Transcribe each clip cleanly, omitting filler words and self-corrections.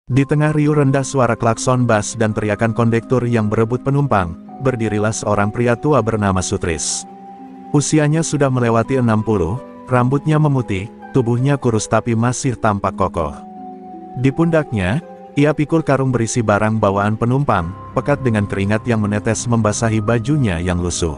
Di tengah riuh rendah suara klakson bas dan teriakan kondektur yang berebut penumpang, berdirilah seorang pria tua bernama Sutris. Usianya sudah melewati 60, rambutnya memutih, tubuhnya kurus tapi masih tampak kokoh. Di pundaknya, ia pikul karung berisi barang bawaan penumpang, pekat dengan keringat yang menetes membasahi bajunya yang lusuh.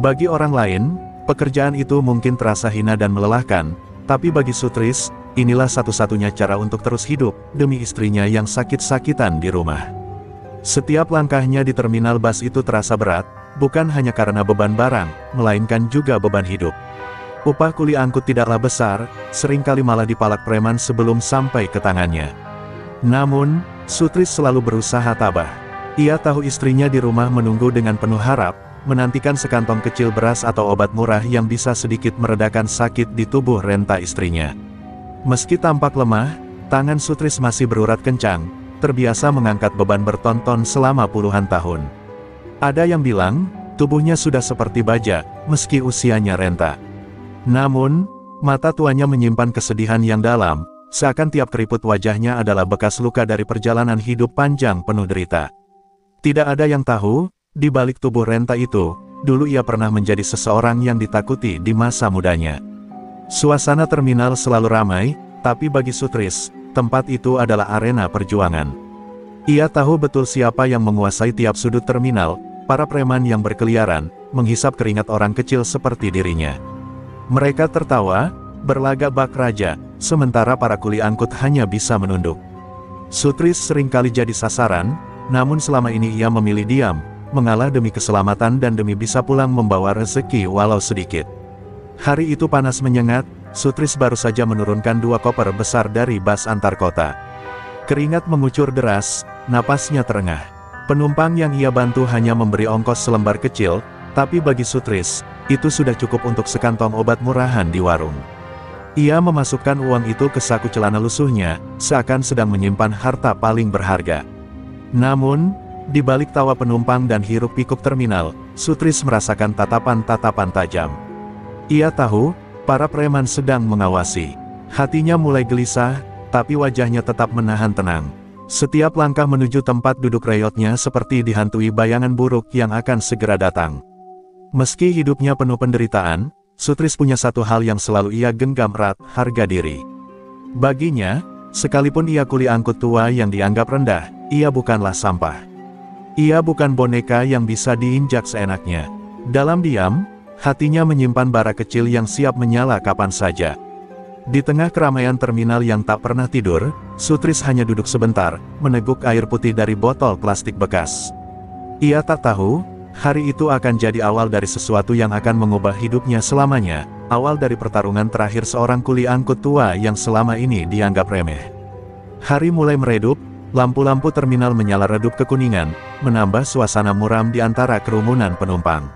Bagi orang lain, pekerjaan itu mungkin terasa hina dan melelahkan, tapi bagi Sutris, inilah satu-satunya cara untuk terus hidup, demi istrinya yang sakit-sakitan di rumah. Setiap langkahnya di terminal bus itu terasa berat, bukan hanya karena beban barang, melainkan juga beban hidup. Upah kuli angkut tidaklah besar, seringkali malah dipalak preman sebelum sampai ke tangannya. Namun, Sutris selalu berusaha tabah. Ia tahu istrinya di rumah menunggu dengan penuh harap, menantikan sekantong kecil beras atau obat murah yang bisa sedikit meredakan sakit di tubuh renta istrinya. Meski tampak lemah, tangan Sutris masih berurat kencang, terbiasa mengangkat beban bertonton selama puluhan tahun. Ada yang bilang, tubuhnya sudah seperti baja, meski usianya renta. Namun, mata tuanya menyimpan kesedihan yang dalam, seakan tiap keriput wajahnya adalah bekas luka dari perjalanan hidup panjang penuh derita. Tidak ada yang tahu, di balik tubuh renta itu, dulu ia pernah menjadi seseorang yang ditakuti di masa mudanya. Suasana terminal selalu ramai, tapi bagi Sutris, tempat itu adalah arena perjuangan. Ia tahu betul siapa yang menguasai tiap sudut terminal, para preman yang berkeliaran, menghisap keringat orang kecil seperti dirinya. Mereka tertawa, berlagak bak raja, sementara para kuli angkut hanya bisa menunduk. Sutris seringkali jadi sasaran, namun selama ini ia memilih diam, mengalah demi keselamatan dan demi bisa pulang membawa rezeki walau sedikit. Hari itu panas menyengat, Sutris baru saja menurunkan 2 koper besar dari bus antar kota. Keringat mengucur deras, napasnya terengah. Penumpang yang ia bantu hanya memberi ongkos selembar kecil, tapi bagi Sutris, itu sudah cukup untuk sekantong obat murahan di warung. Ia memasukkan uang itu ke saku celana lusuhnya, seakan sedang menyimpan harta paling berharga. Namun, di balik tawa penumpang dan hiruk-pikuk terminal, Sutris merasakan tatapan-tatapan tajam. Ia tahu, para preman sedang mengawasi. Hatinya mulai gelisah, tapi wajahnya tetap menahan tenang. Setiap langkah menuju tempat duduk reyotnya seperti dihantui bayangan buruk yang akan segera datang. Meski hidupnya penuh penderitaan, Sutris punya satu hal yang selalu ia genggam erat, harga diri. Baginya, sekalipun ia kuli angkut tua yang dianggap rendah, ia bukanlah sampah. Ia bukan boneka yang bisa diinjak seenaknya. Dalam diam, hatinya menyimpan bara kecil yang siap menyala kapan saja. Di tengah keramaian terminal yang tak pernah tidur, Sutris hanya duduk sebentar, meneguk air putih dari botol plastik bekas. Ia tak tahu, hari itu akan jadi awal dari sesuatu yang akan mengubah hidupnya selamanya, awal dari pertarungan terakhir seorang kuli angkut tua yang selama ini dianggap remeh. Hari mulai meredup, lampu-lampu terminal menyala redup kekuningan, menambah suasana muram di antara kerumunan penumpang.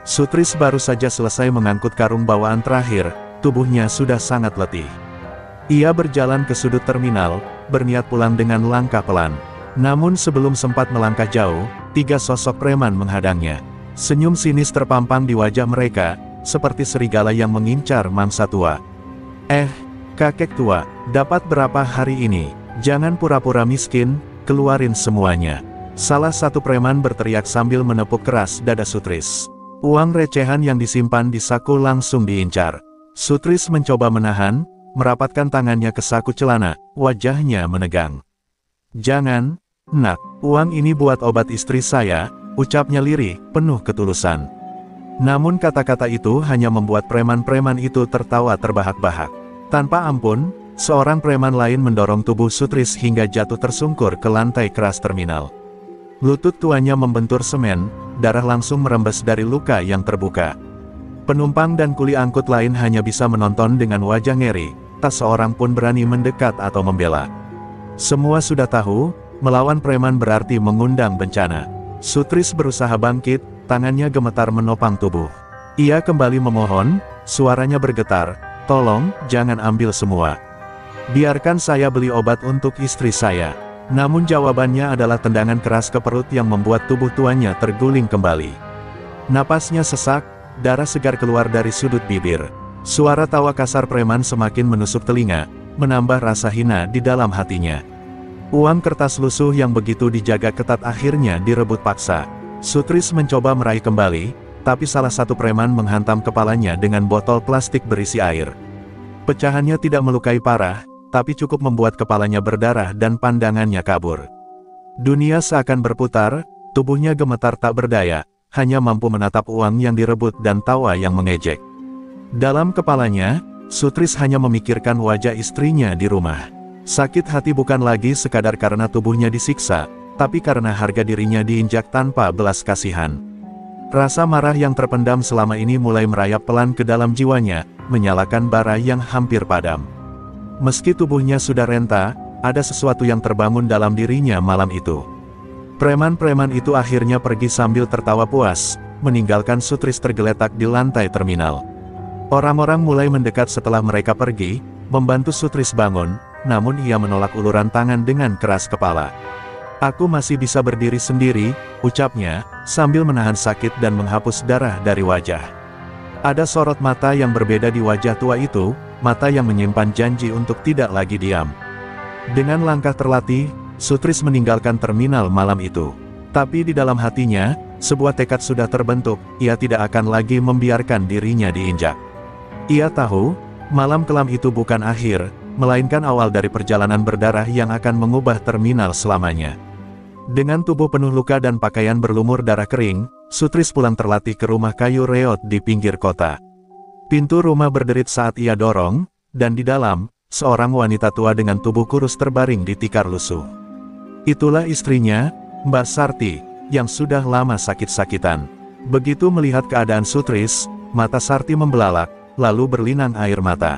Sutris baru saja selesai mengangkut karung bawaan terakhir, tubuhnya sudah sangat letih. Ia berjalan ke sudut terminal, berniat pulang dengan langkah pelan. Namun sebelum sempat melangkah jauh, 3 sosok preman menghadangnya. Senyum sinis terpampang di wajah mereka, seperti serigala yang mengincar mangsa tua. Kakek tua, dapat berapa hari ini? Jangan pura-pura miskin, keluarin semuanya. Salah satu preman berteriak sambil menepuk keras dada Sutris. Uang recehan yang disimpan di saku langsung diincar. Sutris mencoba menahan, merapatkan tangannya ke saku celana, wajahnya menegang. Jangan, nak, uang ini buat obat istri saya, ucapnya lirih, penuh ketulusan. Namun kata-kata itu hanya membuat preman-preman itu tertawa terbahak-bahak. Tanpa ampun, seorang preman lain mendorong tubuh Sutris hingga jatuh tersungkur ke lantai keras terminal. Lutut tuanya membentur semen, darah langsung merembes dari luka yang terbuka. Penumpang dan kuli angkut lain hanya bisa menonton dengan wajah ngeri, tak seorang pun berani mendekat atau membela. Semua sudah tahu, melawan preman berarti mengundang bencana. Sutris berusaha bangkit, tangannya gemetar menopang tubuh. Ia kembali memohon, suaranya bergetar, tolong, jangan ambil semua. Biarkan saya beli obat untuk istri saya. Namun jawabannya adalah tendangan keras ke perut yang membuat tubuh tuanya terguling kembali. Napasnya sesak, darah segar keluar dari sudut bibir. Suara tawa kasar preman semakin menusuk telinga, menambah rasa hina di dalam hatinya. Uang kertas lusuh yang begitu dijaga ketat akhirnya direbut paksa. Sutris mencoba meraih kembali, tapi salah satu preman menghantam kepalanya dengan botol plastik berisi air. Pecahannya tidak melukai parah, tapi cukup membuat kepalanya berdarah dan pandangannya kabur. Dunia seakan berputar, tubuhnya gemetar tak berdaya, hanya mampu menatap uang yang direbut dan tawa yang mengejek. Dalam kepalanya, Sutris hanya memikirkan wajah istrinya di rumah. Sakit hati bukan lagi sekadar karena tubuhnya disiksa, tapi karena harga dirinya diinjak tanpa belas kasihan. Rasa marah yang terpendam selama ini mulai merayap pelan ke dalam jiwanya, menyalakan bara yang hampir padam. Meski tubuhnya sudah renta, ada sesuatu yang terbangun dalam dirinya malam itu. Preman-preman itu akhirnya pergi sambil tertawa puas, meninggalkan Sutris tergeletak di lantai terminal. Orang-orang mulai mendekat setelah mereka pergi, membantu Sutris bangun, namun ia menolak uluran tangan dengan keras kepala. "Aku masih bisa berdiri sendiri," ucapnya, sambil menahan sakit dan menghapus darah dari wajah. Ada sorot mata yang berbeda di wajah tua itu, mata yang menyimpan janji untuk tidak lagi diam. Dengan langkah terlatih, Sutris meninggalkan terminal malam itu. Tapi di dalam hatinya, sebuah tekad sudah terbentuk, ia tidak akan lagi membiarkan dirinya diinjak. Ia tahu, malam kelam itu bukan akhir, melainkan awal dari perjalanan berdarah yang akan mengubah terminal selamanya. Dengan tubuh penuh luka dan pakaian berlumur darah kering, Sutris pulang terlatih ke rumah kayu reot di pinggir kota. Pintu rumah berderit saat ia dorong, dan di dalam, seorang wanita tua dengan tubuh kurus terbaring di tikar lusuh. Itulah istrinya, Mbak Sarti, yang sudah lama sakit-sakitan. Begitu melihat keadaan Sutris, mata Sarti membelalak, lalu berlinang air mata.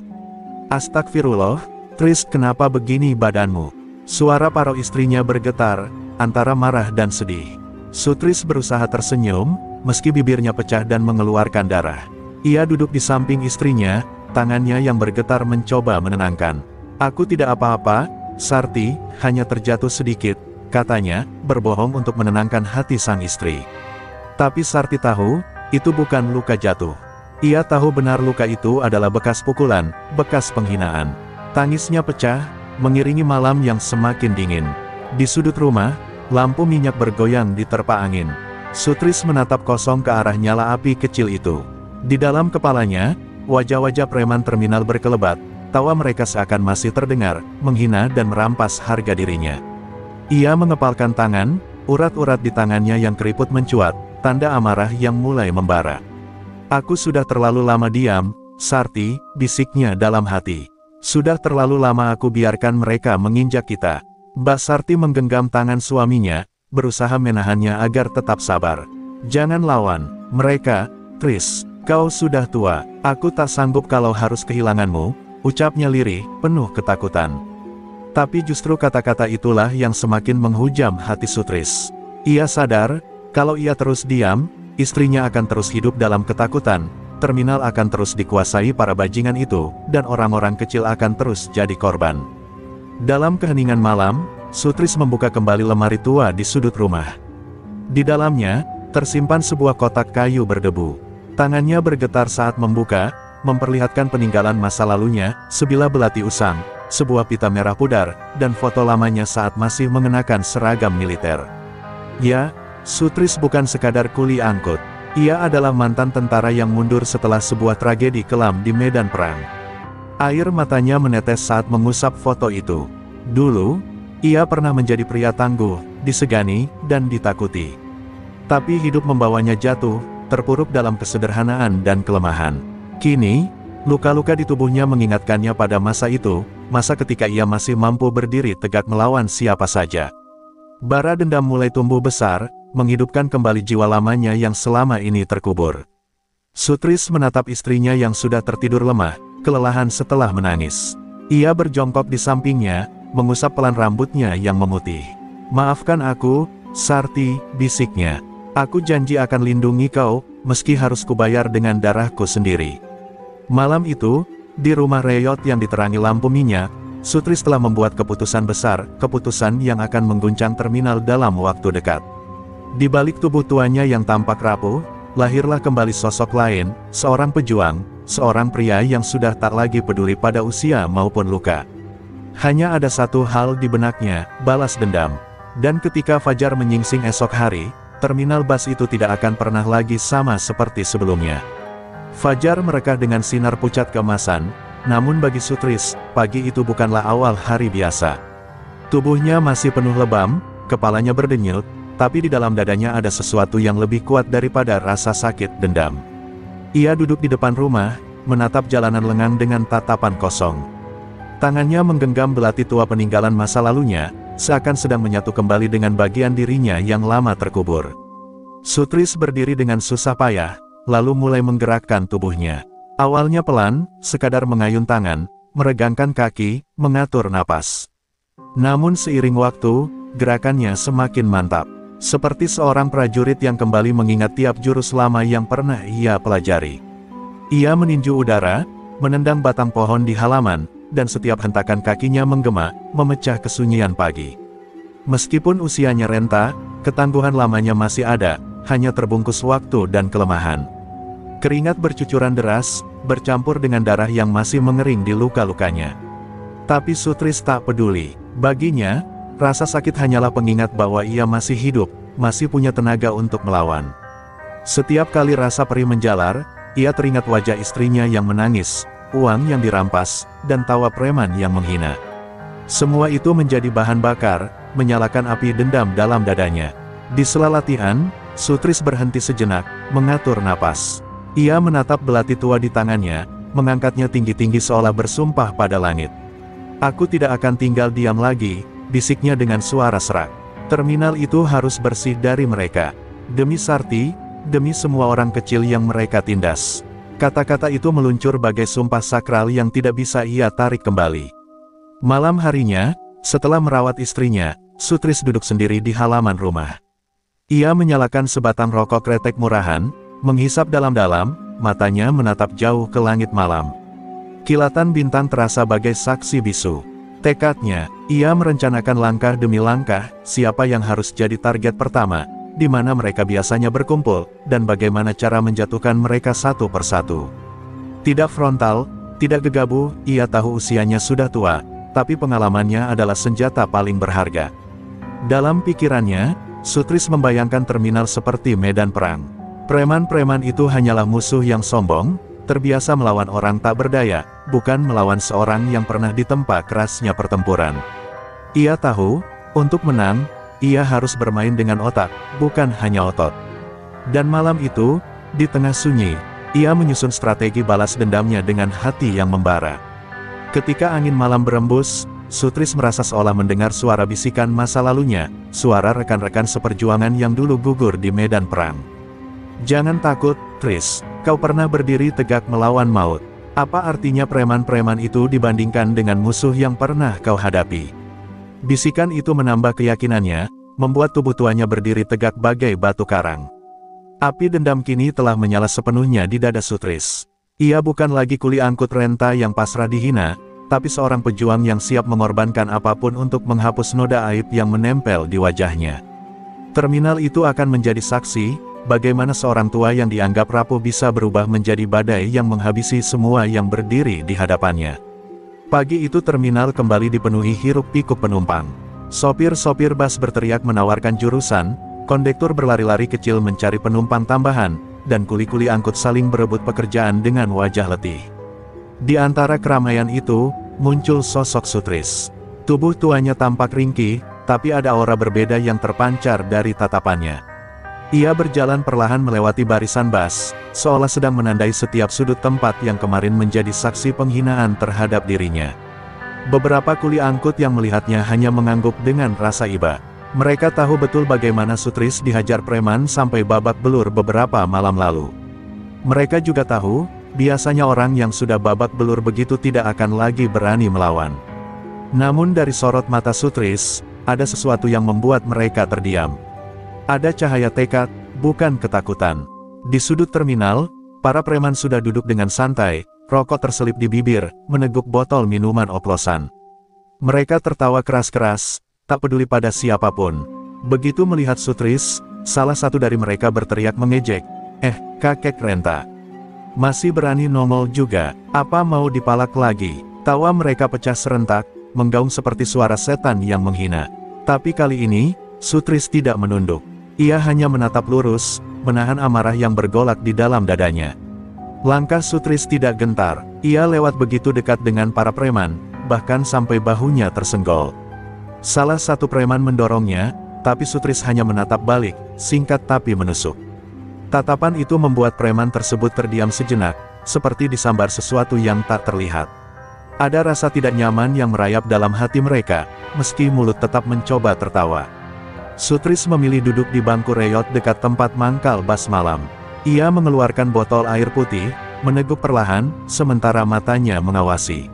"Astagfirullah, Tris, kenapa begini badanmu?" Suara paruh istrinya bergetar, antara marah dan sedih. Sutris berusaha tersenyum, meski bibirnya pecah dan mengeluarkan darah. Ia duduk di samping istrinya, tangannya yang bergetar mencoba menenangkan. "Aku tidak apa-apa, Sarti, hanya terjatuh sedikit," katanya, berbohong untuk menenangkan hati sang istri. Tapi Sarti tahu, itu bukan luka jatuh. Ia tahu benar luka itu adalah bekas pukulan, bekas penghinaan. Tangisnya pecah, mengiringi malam yang semakin dingin. Di sudut rumah, lampu minyak bergoyang diterpa angin. Sutris menatap kosong ke arah nyala api kecil itu. Di dalam kepalanya, wajah-wajah preman terminal berkelebat, tawa mereka seakan masih terdengar, menghina dan merampas harga dirinya. Ia mengepalkan tangan, urat-urat di tangannya yang keriput mencuat, tanda amarah yang mulai membara. "Aku sudah terlalu lama diam, Sarti," bisiknya dalam hati. "Sudah terlalu lama aku biarkan mereka menginjak kita." Mbak Sarti menggenggam tangan suaminya, berusaha menahannya agar tetap sabar. "Jangan lawan mereka, Tris. Kau sudah tua, aku tak sanggup kalau harus kehilanganmu," ucapnya lirih, penuh ketakutan. Tapi justru kata-kata itulah yang semakin menghujam hati Sutris. Ia sadar, kalau ia terus diam, istrinya akan terus hidup dalam ketakutan, terminal akan terus dikuasai para bajingan itu, dan orang-orang kecil akan terus jadi korban. Dalam keheningan malam, Sutris membuka kembali lemari tua di sudut rumah. Di dalamnya, tersimpan sebuah kotak kayu berdebu. Tangannya bergetar saat membuka, memperlihatkan peninggalan masa lalunya, sebilah belati usang, sebuah pita merah pudar, dan foto lamanya saat masih mengenakan seragam militer. Ya, Sutris bukan sekadar kuli angkut. Ia adalah mantan tentara yang mundur setelah sebuah tragedi kelam di medan perang. Air matanya menetes saat mengusap foto itu. Dulu, ia pernah menjadi pria tangguh, disegani, dan ditakuti. Tapi hidup membawanya jatuh, terpuruk dalam kesederhanaan dan kelemahan. Kini, luka-luka di tubuhnya mengingatkannya pada masa itu, masa ketika ia masih mampu berdiri tegak melawan siapa saja. Bara dendam mulai tumbuh besar, menghidupkan kembali jiwa lamanya yang selama ini terkubur. Sutris menatap istrinya yang sudah tertidur lemah, kelelahan setelah menangis. Ia berjongkok di sampingnya, mengusap pelan rambutnya yang memutih. "Maafkan aku, Sarti," bisiknya. "Aku janji akan lindungi kau, meski harus kubayar dengan darahku sendiri." Malam itu, di rumah reot yang diterangi lampu minyak, Sutris telah membuat keputusan besar, keputusan yang akan mengguncang terminal dalam waktu dekat. Di balik tubuh tuanya yang tampak rapuh, lahirlah kembali sosok lain, seorang pejuang, seorang pria yang sudah tak lagi peduli pada usia maupun luka. Hanya ada satu hal di benaknya, balas dendam. Dan ketika fajar menyingsing esok hari, terminal bus itu tidak akan pernah lagi sama seperti sebelumnya. Fajar merekah dengan sinar pucat keemasan, namun bagi Sutris, pagi itu bukanlah awal hari biasa. Tubuhnya masih penuh lebam, kepalanya berdenyut, tapi di dalam dadanya ada sesuatu yang lebih kuat daripada rasa sakit dendam. Ia duduk di depan rumah, menatap jalanan lengang dengan tatapan kosong. Tangannya menggenggam belati tua peninggalan masa lalunya, seakan sedang menyatu kembali dengan bagian dirinya yang lama terkubur. Sutris berdiri dengan susah payah, lalu mulai menggerakkan tubuhnya. Awalnya pelan, sekadar mengayun tangan, meregangkan kaki, mengatur napas. Namun seiring waktu, gerakannya semakin mantap. Seperti seorang prajurit yang kembali mengingat tiap jurus lama yang pernah ia pelajari. Ia meninju udara, menendang batang pohon di halaman, dan setiap hentakan kakinya menggema, memecah kesunyian pagi. Meskipun usianya renta, ketangguhan lamanya masih ada, hanya terbungkus waktu dan kelemahan. Keringat bercucuran deras, bercampur dengan darah yang masih mengering di luka-lukanya. Tapi Sutris tak peduli. Baginya, rasa sakit hanyalah pengingat bahwa ia masih hidup, masih punya tenaga untuk melawan. Setiap kali rasa perih menjalar, ia teringat wajah istrinya yang menangis, uang yang dirampas, dan tawa preman yang menghina. Semua itu menjadi bahan bakar, menyalakan api dendam dalam dadanya. Di sela latihan, Sutris berhenti sejenak, mengatur napas. Ia menatap belati tua di tangannya, mengangkatnya tinggi-tinggi seolah bersumpah pada langit. "Aku tidak akan tinggal diam lagi," bisiknya dengan suara serak. "Terminal itu harus bersih dari mereka. Demi Sarti, demi semua orang kecil yang mereka tindas." Kata-kata itu meluncur bagai sumpah sakral yang tidak bisa ia tarik kembali. Malam harinya, setelah merawat istrinya, Sutris duduk sendiri di halaman rumah. Ia menyalakan sebatang rokok kretek murahan, menghisap dalam-dalam, matanya menatap jauh ke langit malam. Kilatan bintang terasa bagai saksi bisu. Tekadnya, ia merencanakan langkah demi langkah, siapa yang harus jadi target pertama, di mana mereka biasanya berkumpul, dan bagaimana cara menjatuhkan mereka satu persatu. Tidak frontal, tidak gegabah, ia tahu usianya sudah tua, tapi pengalamannya adalah senjata paling berharga. Dalam pikirannya, Sutris membayangkan terminal seperti medan perang. Preman-preman itu hanyalah musuh yang sombong, terbiasa melawan orang tak berdaya, bukan melawan seorang yang pernah ditempa kerasnya pertempuran. Ia tahu, untuk menang, ia harus bermain dengan otak, bukan hanya otot. Dan malam itu, di tengah sunyi, ia menyusun strategi balas dendamnya dengan hati yang membara. Ketika angin malam berembus, Sutris merasa seolah mendengar suara bisikan masa lalunya, suara rekan-rekan seperjuangan yang dulu gugur di medan perang. "Jangan takut, Tris, kau pernah berdiri tegak melawan maut. Apa artinya preman-preman itu dibandingkan dengan musuh yang pernah kau hadapi?" Bisikan itu menambah keyakinannya, membuat tubuh tuanya berdiri tegak bagai batu karang. Api dendam kini telah menyala sepenuhnya di dada Sutris. Ia bukan lagi kuli angkut renta yang pasrah dihina, tapi seorang pejuang yang siap mengorbankan apapun untuk menghapus noda aib yang menempel di wajahnya. Terminal itu akan menjadi saksi, bagaimana seorang tua yang dianggap rapuh bisa berubah menjadi badai yang menghabisi semua yang berdiri di hadapannya. Pagi itu terminal kembali dipenuhi hiruk-pikuk penumpang. Sopir-sopir bus berteriak menawarkan jurusan, kondektur berlari-lari kecil mencari penumpang tambahan, dan kuli-kuli angkut saling berebut pekerjaan dengan wajah letih. Di antara keramaian itu, muncul sosok Sutris. Tubuh tuanya tampak ringkih, tapi ada aura berbeda yang terpancar dari tatapannya. Ia berjalan perlahan melewati barisan bus, seolah sedang menandai setiap sudut tempat yang kemarin menjadi saksi penghinaan terhadap dirinya. Beberapa kuli angkut yang melihatnya hanya mengangguk dengan rasa iba. Mereka tahu betul bagaimana Sutris dihajar preman sampai babak belur beberapa malam lalu. Mereka juga tahu, biasanya orang yang sudah babak belur begitu tidak akan lagi berani melawan. Namun dari sorot mata Sutris, ada sesuatu yang membuat mereka terdiam. Ada cahaya tekad, bukan ketakutan. Di sudut terminal, para preman sudah duduk dengan santai, rokok terselip di bibir, meneguk botol minuman oplosan. Mereka tertawa keras-keras, tak peduli pada siapapun. Begitu melihat Sutris, salah satu dari mereka berteriak mengejek, kakek renta. Masih berani nongol juga, apa mau dipalak lagi?" Tawa mereka pecah serentak, menggaung seperti suara setan yang menghina. Tapi kali ini, Sutris tidak menunduk. Ia hanya menatap lurus, menahan amarah yang bergolak di dalam dadanya. Langkah Sutris tidak gentar, ia lewat begitu dekat dengan para preman, bahkan sampai bahunya tersenggol. Salah satu preman mendorongnya, tapi Sutris hanya menatap balik, singkat tapi menusuk. Tatapan itu membuat preman tersebut terdiam sejenak, seperti disambar sesuatu yang tak terlihat. Ada rasa tidak nyaman yang merayap dalam hati mereka, meski mulut tetap mencoba tertawa. Sutris memilih duduk di bangku reyot dekat tempat mangkal Bas malam. Ia mengeluarkan botol air putih, meneguk perlahan, sementara matanya mengawasi.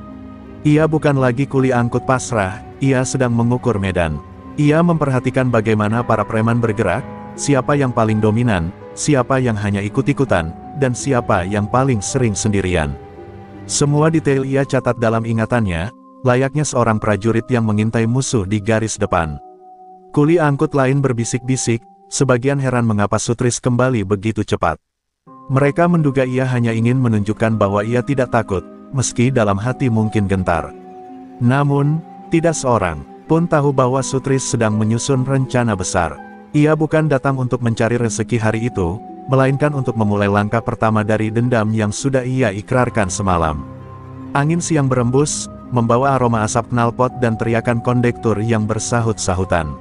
Ia bukan lagi kuli angkut pasrah, ia sedang mengukur medan. Ia memperhatikan bagaimana para preman bergerak, siapa yang paling dominan, siapa yang hanya ikut-ikutan, dan siapa yang paling sering sendirian. Semua detail ia catat dalam ingatannya, layaknya seorang prajurit yang mengintai musuh di garis depan. Kuli angkut lain berbisik-bisik, sebagian heran mengapa Sutris kembali begitu cepat. Mereka menduga ia hanya ingin menunjukkan bahwa ia tidak takut, meski dalam hati mungkin gentar. Namun, tidak seorang pun tahu bahwa Sutris sedang menyusun rencana besar. Ia bukan datang untuk mencari rezeki hari itu, melainkan untuk memulai langkah pertama dari dendam yang sudah ia ikrarkan semalam. Angin siang berembus, membawa aroma asap knalpot dan teriakan kondektur yang bersahut-sahutan.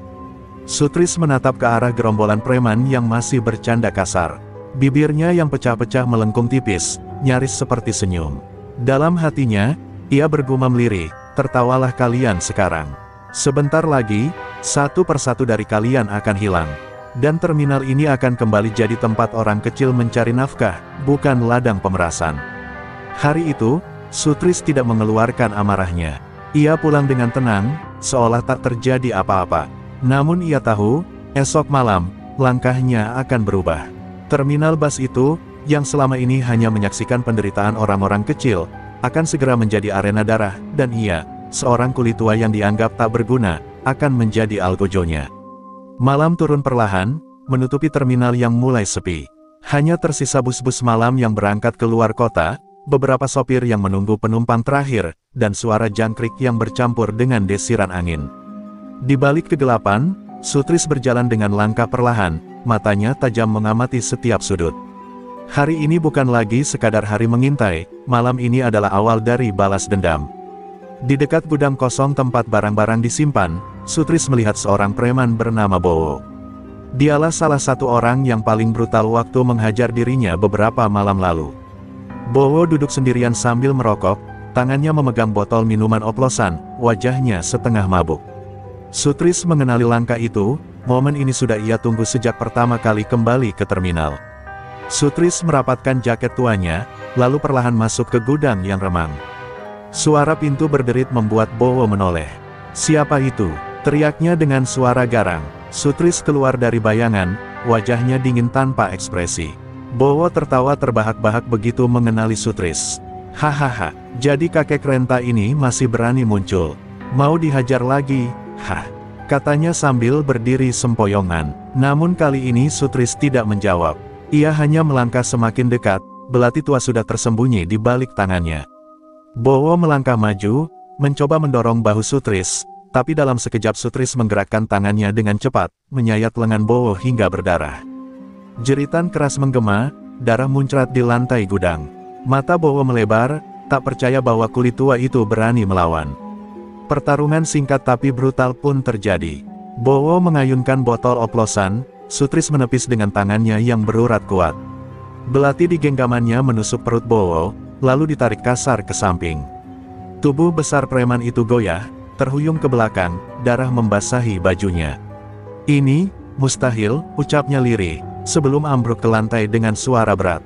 Sutris menatap ke arah gerombolan preman yang masih bercanda kasar. Bibirnya yang pecah-pecah melengkung tipis, nyaris seperti senyum. Dalam hatinya, ia bergumam lirih, tertawalah kalian sekarang. Sebentar lagi, satu persatu dari kalian akan hilang. Dan terminal ini akan kembali jadi tempat orang kecil mencari nafkah, bukan ladang pemerasan. Hari itu, Sutris tidak mengeluarkan amarahnya. Ia pulang dengan tenang, seolah tak terjadi apa-apa. Namun ia tahu, esok malam, langkahnya akan berubah. Terminal bas itu, yang selama ini hanya menyaksikan penderitaan orang-orang kecil, akan segera menjadi arena darah, dan ia, seorang kulit tua yang dianggap tak berguna, akan menjadi algojonya. Malam turun perlahan, menutupi terminal yang mulai sepi. Hanya tersisa bus-bus malam yang berangkat ke luar kota, beberapa sopir yang menunggu penumpang terakhir, dan suara jangkrik yang bercampur dengan desiran angin. Di balik kegelapan, Sutris berjalan dengan langkah perlahan, matanya tajam mengamati setiap sudut. Hari ini bukan lagi sekadar hari mengintai, malam ini adalah awal dari balas dendam. Di dekat gudang kosong tempat barang-barang disimpan, Sutris melihat seorang preman bernama Bowo. Dialah salah satu orang yang paling brutal waktu menghajar dirinya beberapa malam lalu. Bowo duduk sendirian sambil merokok, tangannya memegang botol minuman oplosan, wajahnya setengah mabuk. Sutris mengenali langkah itu, momen ini sudah ia tunggu sejak pertama kali kembali ke terminal. Sutris merapatkan jaket tuanya, lalu perlahan masuk ke gudang yang remang. Suara pintu berderit membuat Bowo menoleh. "Siapa itu?" teriaknya dengan suara garang. Sutris keluar dari bayangan, wajahnya dingin tanpa ekspresi. Bowo tertawa terbahak-bahak begitu mengenali Sutris. "Hahaha, jadi kakek renta ini masih berani muncul. Mau dihajar lagi? Hah?" katanya sambil berdiri sempoyongan. Namun kali ini Sutris tidak menjawab. Ia hanya melangkah semakin dekat, belati tua sudah tersembunyi di balik tangannya. Bowo melangkah maju, mencoba mendorong bahu Sutris, tapi dalam sekejap Sutris menggerakkan tangannya dengan cepat, menyayat lengan Bowo hingga berdarah. Jeritan keras menggema, darah muncrat di lantai gudang. Mata Bowo melebar, tak percaya bahwa kulit tua itu berani melawan. Pertarungan singkat tapi brutal pun terjadi. Bowo mengayunkan botol oplosan, Sutris menepis dengan tangannya yang berurat kuat. Belati di genggamannya menusuk perut Bowo, lalu ditarik kasar ke samping. Tubuh besar preman itu goyah, terhuyung ke belakang, darah membasahi bajunya. "Ini, mustahil," ucapnya lirih, sebelum ambruk ke lantai dengan suara berat.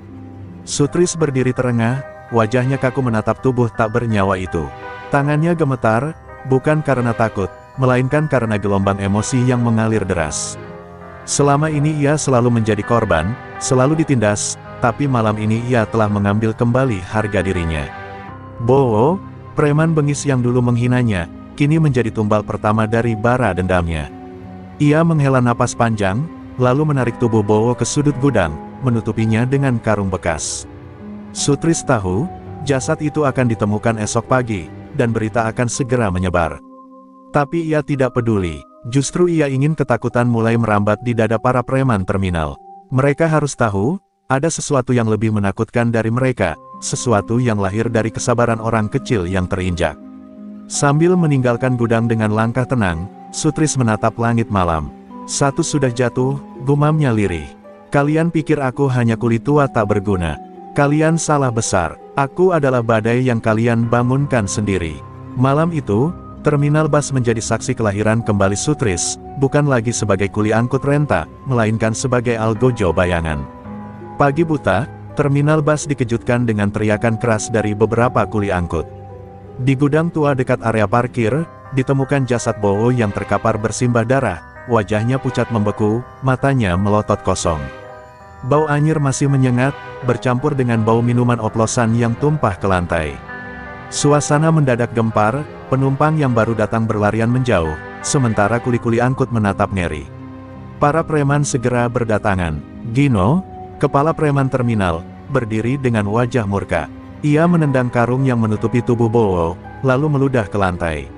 Sutris berdiri terengah, wajahnya kaku menatap tubuh tak bernyawa itu. Tangannya gemetar, bukan karena takut, melainkan karena gelombang emosi yang mengalir deras. Selama ini ia selalu menjadi korban, selalu ditindas, tapi malam ini ia telah mengambil kembali harga dirinya. Bowo, preman bengis yang dulu menghinanya, kini menjadi tumbal pertama dari bara dendamnya. Ia menghela napas panjang, lalu menarik tubuh Bowo ke sudut gudang, menutupinya dengan karung bekas. Sutris tahu, jasad itu akan ditemukan esok pagi, dan berita akan segera menyebar. Tapi ia tidak peduli, justru ia ingin ketakutan mulai merambat di dada para preman terminal. Mereka harus tahu, ada sesuatu yang lebih menakutkan dari mereka, sesuatu yang lahir dari kesabaran orang kecil yang terinjak. Sambil meninggalkan gudang dengan langkah tenang, Sutris menatap langit malam. Satu sudah jatuh, gumamnya lirih. Kalian pikir aku hanya kulit tua tak berguna. Kalian salah besar, aku adalah badai yang kalian bangunkan sendiri. Malam itu, terminal bus menjadi saksi kelahiran kembali Sutris, bukan lagi sebagai kuli angkut renta, melainkan sebagai algojo bayangan. Pagi buta, terminal bus dikejutkan dengan teriakan keras dari beberapa kuli angkut. Di gudang tua dekat area parkir, ditemukan jasad Bowo yang terkapar bersimbah darah, wajahnya pucat membeku, matanya melotot kosong. Bau anyir masih menyengat, bercampur dengan bau minuman oplosan yang tumpah ke lantai. Suasana mendadak gempar, penumpang yang baru datang berlarian menjauh, sementara kuli-kuli angkut menatap ngeri. Para preman segera berdatangan. Gino, kepala preman terminal, berdiri dengan wajah murka. Ia menendang karung yang menutupi tubuh Bowo, lalu meludah ke lantai.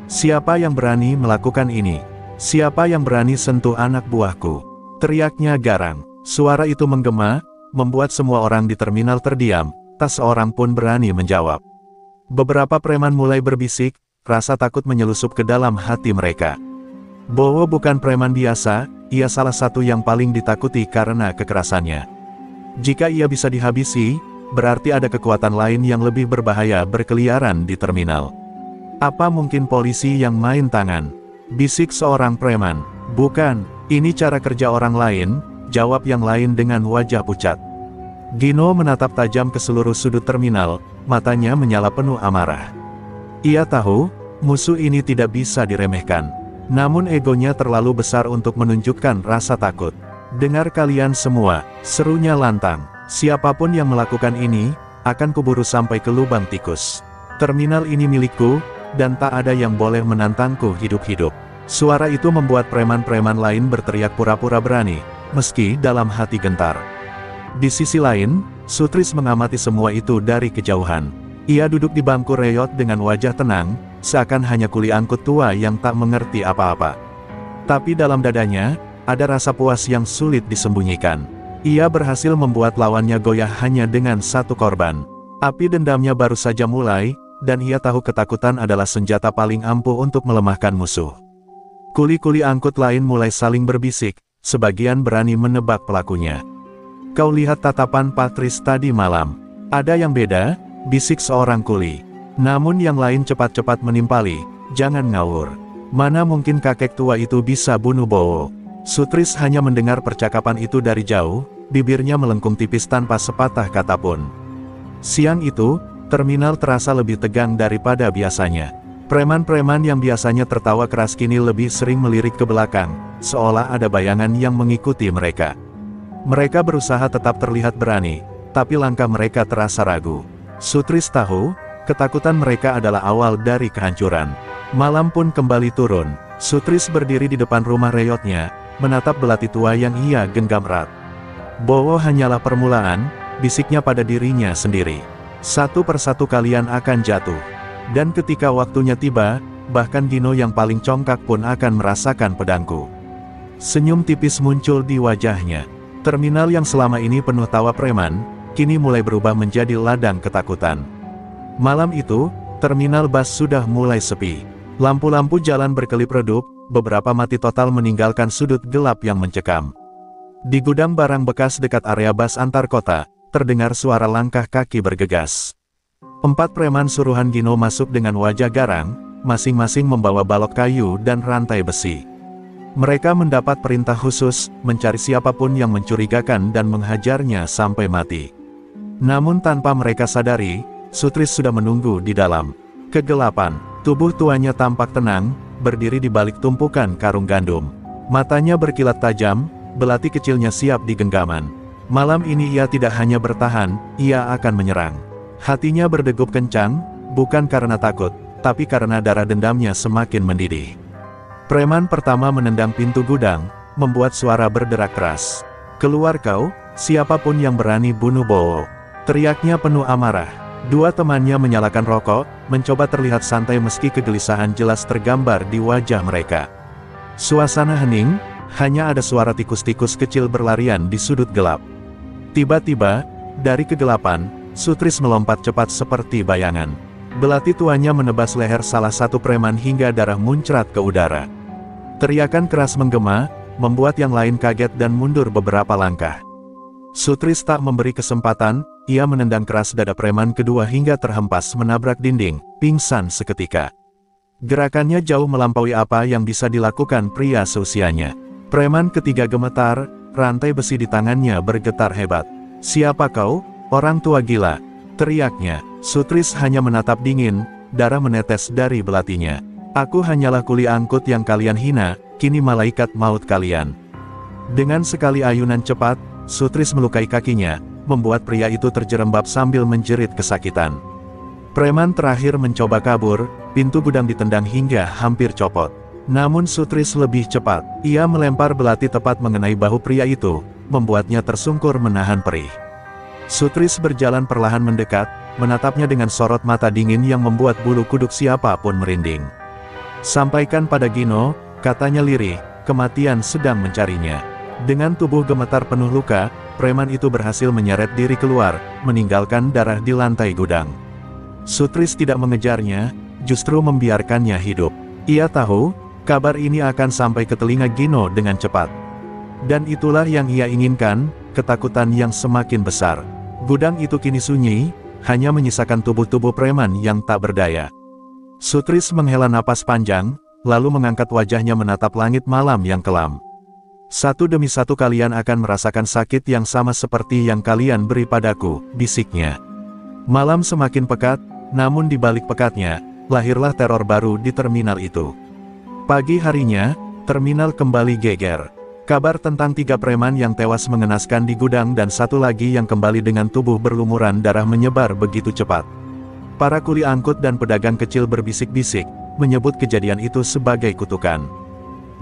Siapa yang berani melakukan ini? Siapa yang berani sentuh anak buahku? Teriaknya garang. Suara itu menggema, membuat semua orang di terminal terdiam, tak seorang pun berani menjawab. Beberapa preman mulai berbisik, rasa takut menyelusup ke dalam hati mereka. Bowo bukan preman biasa, ia salah satu yang paling ditakuti karena kekerasannya. Jika ia bisa dihabisi, berarti ada kekuatan lain yang lebih berbahaya berkeliaran di terminal. Apa mungkin polisi yang main tangan? Bisik seorang preman. Bukan, ini cara kerja orang lain, jawab yang lain dengan wajah pucat. Gino menatap tajam ke seluruh sudut terminal, matanya menyala penuh amarah. Ia tahu, musuh ini tidak bisa diremehkan. Namun egonya terlalu besar untuk menunjukkan rasa takut. Dengar kalian semua, serunya lantang. Siapapun yang melakukan ini, akan kuburu sampai ke lubang tikus. Terminal ini milikku, dan tak ada yang boleh menantangku hidup-hidup. Suara itu membuat preman-preman lain berteriak pura-pura berani, meski dalam hati gentar. Di sisi lain, Sutris mengamati semua itu dari kejauhan. Ia duduk di bangku reyot dengan wajah tenang, seakan hanya kuli angkut tua yang tak mengerti apa-apa. Tapi dalam dadanya, ada rasa puas yang sulit disembunyikan. Ia berhasil membuat lawannya goyah hanya dengan satu korban. Api dendamnya baru saja mulai, dan ia tahu ketakutan adalah senjata paling ampuh untuk melemahkan musuh. Kuli-kuli angkut lain mulai saling berbisik, sebagian berani menebak pelakunya. Kau lihat tatapan Patris tadi malam. Ada yang beda, bisik seorang kuli. Namun yang lain cepat-cepat menimpali, jangan ngawur. Mana mungkin kakek tua itu bisa bunuh Bowo. Sutris hanya mendengar percakapan itu dari jauh, bibirnya melengkung tipis tanpa sepatah kata pun. Siang itu, terminal terasa lebih tegang daripada biasanya. Preman-preman yang biasanya tertawa keras kini lebih sering melirik ke belakang, seolah ada bayangan yang mengikuti mereka. Mereka berusaha tetap terlihat berani, tapi langkah mereka terasa ragu. Sutris tahu, ketakutan mereka adalah awal dari kehancuran. Malam pun kembali turun. Sutris berdiri di depan rumah reyotnya, menatap belati tua yang ia genggam erat. Bowo hanyalah permulaan, bisiknya pada dirinya sendiri. Satu persatu kalian akan jatuh. Dan ketika waktunya tiba, bahkan Gino yang paling congkak pun akan merasakan pedangku. Senyum tipis muncul di wajahnya. Terminal yang selama ini penuh tawa preman, kini mulai berubah menjadi ladang ketakutan. Malam itu, terminal bus sudah mulai sepi. Lampu-lampu jalan berkelip-redup, beberapa mati total meninggalkan sudut gelap yang mencekam. Di gudang barang bekas dekat area bus antar kota, terdengar suara langkah kaki bergegas. 4 preman suruhan Gino masuk dengan wajah garang, masing-masing membawa balok kayu dan rantai besi. Mereka mendapat perintah khusus, mencari siapapun yang mencurigakan dan menghajarnya sampai mati. Namun tanpa mereka sadari, Sutris sudah menunggu di dalam kegelapan. Tubuh tuanya tampak tenang, berdiri di balik tumpukan karung gandum. Matanya berkilat tajam, belati kecilnya siap di genggaman. Malam ini ia tidak hanya bertahan, ia akan menyerang. Hatinya berdegup kencang, bukan karena takut, tapi karena darah dendamnya semakin mendidih. Preman pertama menendang pintu gudang, membuat suara berderak keras. "Keluar kau, siapapun yang berani bunuh Bowo!" Teriaknya penuh amarah. Dua temannya menyalakan rokok, mencoba terlihat santai meski kegelisahan jelas tergambar di wajah mereka. Suasana hening, hanya ada suara tikus-tikus kecil berlarian di sudut gelap. Tiba-tiba, dari kegelapan, Sutris melompat cepat seperti bayangan. Belati tuanya menebas leher salah satu preman hingga darah muncrat ke udara. Teriakan keras menggema, membuat yang lain kaget dan mundur beberapa langkah. Sutris tak memberi kesempatan, ia menendang keras dada preman kedua hingga terhempas menabrak dinding, pingsan seketika. Gerakannya jauh melampaui apa yang bisa dilakukan pria seusianya. Preman ketiga gemetar, rantai besi di tangannya bergetar hebat. "Siapa kau, orang tua gila?" teriaknya. Sutris hanya menatap dingin, darah menetes dari belatinya. "Aku hanyalah kuli angkut yang kalian hina, kini malaikat maut kalian." Dengan sekali ayunan cepat, Sutris melukai kakinya, membuat pria itu terjerembab sambil menjerit kesakitan. Preman terakhir mencoba kabur, pintu gudang ditendang hingga hampir copot. Namun Sutris lebih cepat, ia melempar belati tepat mengenai bahu pria itu, membuatnya tersungkur menahan perih. Sutris berjalan perlahan mendekat, menatapnya dengan sorot mata dingin yang membuat bulu kuduk siapapun merinding. "Sampaikan pada Gino," katanya lirih, "kematian sedang mencarinya." Dengan tubuh gemetar penuh luka, preman itu berhasil menyeret diri keluar, meninggalkan darah di lantai gudang. Sutris tidak mengejarnya, justru membiarkannya hidup. Ia tahu, kabar ini akan sampai ke telinga Gino dengan cepat. Dan itulah yang ia inginkan, ketakutan yang semakin besar. Gudang itu kini sunyi, hanya menyisakan tubuh-tubuh preman yang tak berdaya. Sutris menghela napas panjang, lalu mengangkat wajahnya menatap langit malam yang kelam. "Satu demi satu kalian akan merasakan sakit yang sama seperti yang kalian beri padaku," bisiknya. Malam semakin pekat, namun di balik pekatnya, lahirlah teror baru di terminal itu. Pagi harinya, terminal kembali geger. Kabar tentang 3 preman yang tewas mengenaskan di gudang dan satu lagi yang kembali dengan tubuh berlumuran darah menyebar begitu cepat. Para kuli angkut dan pedagang kecil berbisik-bisik, menyebut kejadian itu sebagai kutukan.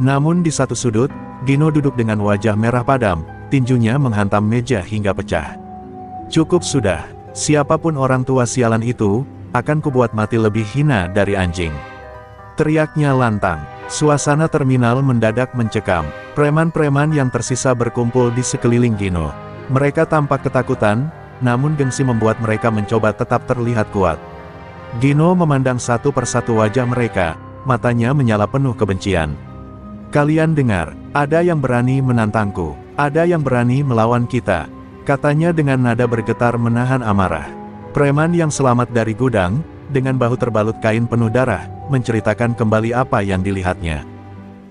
Namun di satu sudut, Gino duduk dengan wajah merah padam, tinjunya menghantam meja hingga pecah. "Cukup sudah, siapapun orang tua sialan itu, akan kubuat mati lebih hina dari anjing," teriaknya lantang. Suasana terminal mendadak mencekam. Preman-preman yang tersisa berkumpul di sekeliling Gino. Mereka tampak ketakutan, namun gengsi membuat mereka mencoba tetap terlihat kuat. Gino memandang satu persatu wajah mereka, matanya menyala penuh kebencian. "Kalian dengar, ada yang berani menantangku, ada yang berani melawan kita," katanya dengan nada bergetar menahan amarah. Preman yang selamat dari gudang, dengan bahu terbalut kain penuh darah, menceritakan kembali apa yang dilihatnya.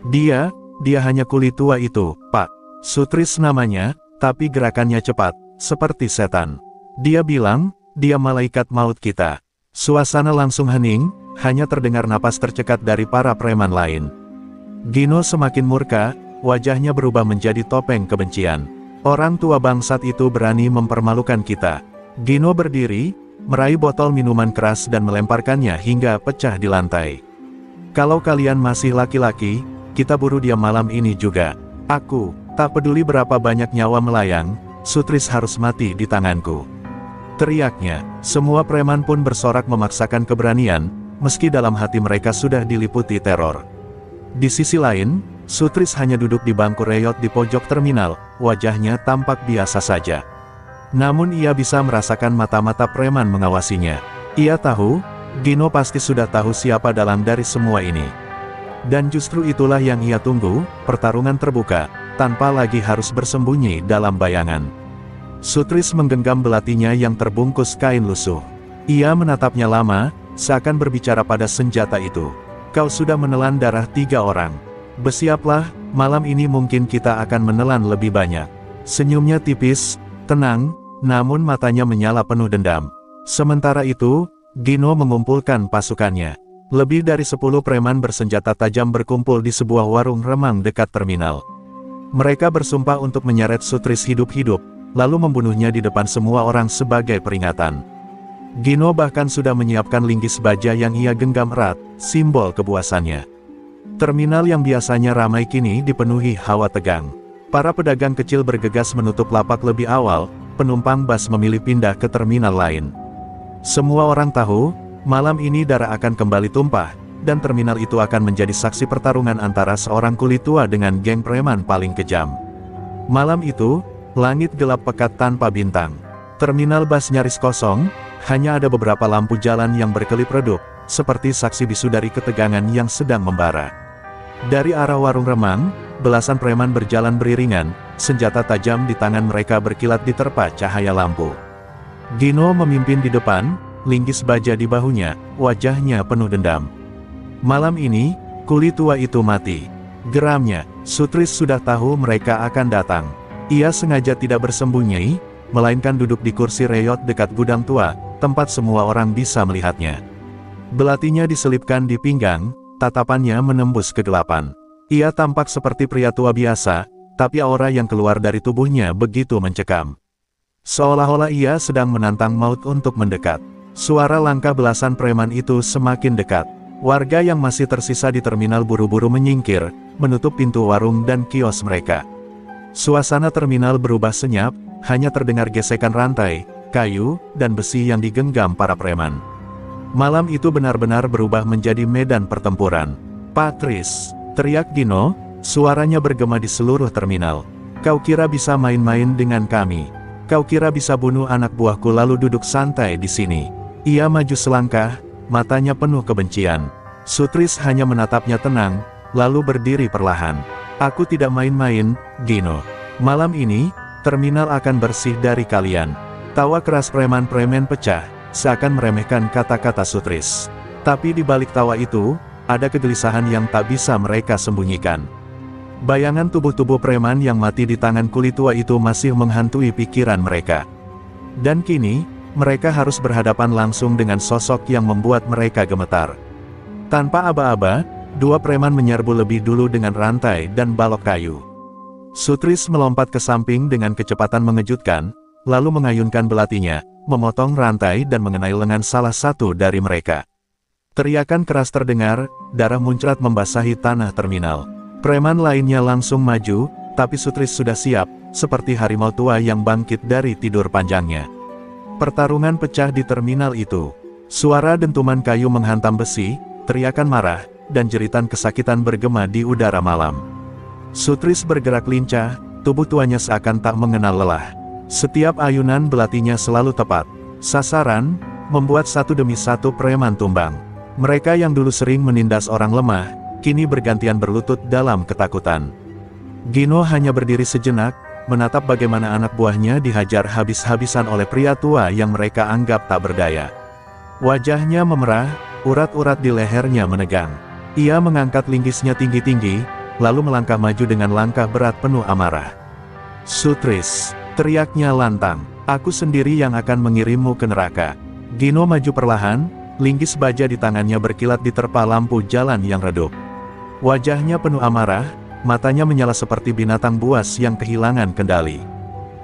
Dia hanya kuli tua itu, Pak. Sutris namanya, tapi gerakannya cepat, seperti setan. Dia bilang, dia malaikat maut kita. Suasana langsung hening, hanya terdengar napas tercekat dari para preman lain. Gino semakin murka, wajahnya berubah menjadi topeng kebencian. "Orang tua bangsat itu berani mempermalukan kita." Gino berdiri, meraih botol minuman keras dan melemparkannya hingga pecah di lantai. "Kalau kalian masih laki-laki, kita buru dia malam ini juga. Aku, tak peduli berapa banyak nyawa melayang, Sutris harus mati di tanganku," teriaknya. Semua preman pun bersorak memaksakan keberanian, meski dalam hati mereka sudah diliputi teror. Di sisi lain, Sutris hanya duduk di bangku reyot di pojok terminal, wajahnya tampak biasa saja. Namun ia bisa merasakan mata-mata preman mengawasinya. Ia tahu, Gino pasti sudah tahu siapa dalang dari semua ini. Dan justru itulah yang ia tunggu, pertarungan terbuka, tanpa lagi harus bersembunyi dalam bayangan. Sutris menggenggam belatinya yang terbungkus kain lusuh. Ia menatapnya lama, seakan berbicara pada senjata itu. "Kau sudah menelan darah 3 orang. Bersiaplah, malam ini mungkin kita akan menelan lebih banyak." Senyumnya tipis, tenang, namun matanya menyala penuh dendam. Sementara itu, Gino mengumpulkan pasukannya. Lebih dari 10 preman bersenjata tajam berkumpul di sebuah warung remang dekat terminal. Mereka bersumpah untuk menyeret Sutris hidup-hidup, lalu membunuhnya di depan semua orang sebagai peringatan. Gino bahkan sudah menyiapkan linggis baja yang ia genggam erat, simbol kepuasannya. Terminal yang biasanya ramai kini dipenuhi hawa tegang. Para pedagang kecil bergegas menutup lapak lebih awal, penumpang bus memilih pindah ke terminal lain. Semua orang tahu, malam ini darah akan kembali tumpah, dan terminal itu akan menjadi saksi pertarungan antara seorang kulit tua dengan geng preman paling kejam. Malam itu, langit gelap pekat tanpa bintang. Terminal bus nyaris kosong, hanya ada beberapa lampu jalan yang berkelip-redup, seperti saksi bisu dari ketegangan yang sedang membara. Dari arah warung remang, belasan preman berjalan beriringan, senjata tajam di tangan mereka berkilat diterpa cahaya lampu. Gino memimpin di depan, linggis baja di bahunya, wajahnya penuh dendam. Malam ini, kulit tua itu mati. Geramnya, Sutris sudah tahu mereka akan datang. Ia sengaja tidak bersembunyi, melainkan duduk di kursi reyot dekat gudang tua, tempat semua orang bisa melihatnya. Belatinya diselipkan di pinggang, tatapannya menembus kegelapan. Ia tampak seperti pria tua biasa, tapi aura yang keluar dari tubuhnya begitu mencekam. Seolah-olah ia sedang menantang maut untuk mendekat. Suara langkah belasan preman itu semakin dekat. Warga yang masih tersisa di terminal buru-buru menyingkir, menutup pintu warung dan kios mereka. Suasana terminal berubah senyap, hanya terdengar gesekan rantai, kayu, dan besi yang digenggam para preman. Malam itu benar-benar berubah menjadi medan pertempuran. "Patris!" teriak Gino, suaranya bergema di seluruh terminal. "Kau kira bisa main-main dengan kami? Kau kira bisa bunuh anak buahku lalu duduk santai di sini?" Ia maju selangkah, matanya penuh kebencian. Sutris hanya menatapnya tenang, lalu berdiri perlahan. "Aku tidak main-main, Gino. Malam ini, terminal akan bersih dari kalian." Tawa keras preman-preman pecah, seakan meremehkan kata-kata Sutris. Tapi di balik tawa itu, ada kegelisahan yang tak bisa mereka sembunyikan. Bayangan tubuh-tubuh preman yang mati di tangan kulit tua itu masih menghantui pikiran mereka. Dan kini, mereka harus berhadapan langsung dengan sosok yang membuat mereka gemetar. Tanpa aba-aba, dua preman menyerbu lebih dulu dengan rantai dan balok kayu. Sutris melompat ke samping dengan kecepatan mengejutkan, lalu mengayunkan belatinya, memotong rantai dan mengenai lengan salah satu dari mereka. Teriakan keras terdengar, darah muncrat membasahi tanah terminal. Preman lainnya langsung maju, tapi Sutris sudah siap, seperti harimau tua yang bangkit dari tidur panjangnya. Pertarungan pecah di terminal itu. Suara dentuman kayu menghantam besi, teriakan marah, dan jeritan kesakitan bergema di udara malam. Sutris bergerak lincah, tubuh tuanya seakan tak mengenal lelah. Setiap ayunan belatinya selalu tepat. Sasaran, membuat satu demi satu preman tumbang. Mereka yang dulu sering menindas orang lemah, kini bergantian berlutut dalam ketakutan. Gino hanya berdiri sejenak, menatap bagaimana anak buahnya dihajar habis-habisan oleh pria tua yang mereka anggap tak berdaya. Wajahnya memerah, urat-urat di lehernya menegang. Ia mengangkat linggisnya tinggi-tinggi, lalu melangkah maju dengan langkah berat penuh amarah. "Sutris!" teriaknya lantang. "Aku sendiri yang akan mengirimmu ke neraka." Gino maju perlahan, linggis baja di tangannya berkilat diterpa lampu jalan yang redup. Wajahnya penuh amarah, matanya menyala seperti binatang buas yang kehilangan kendali.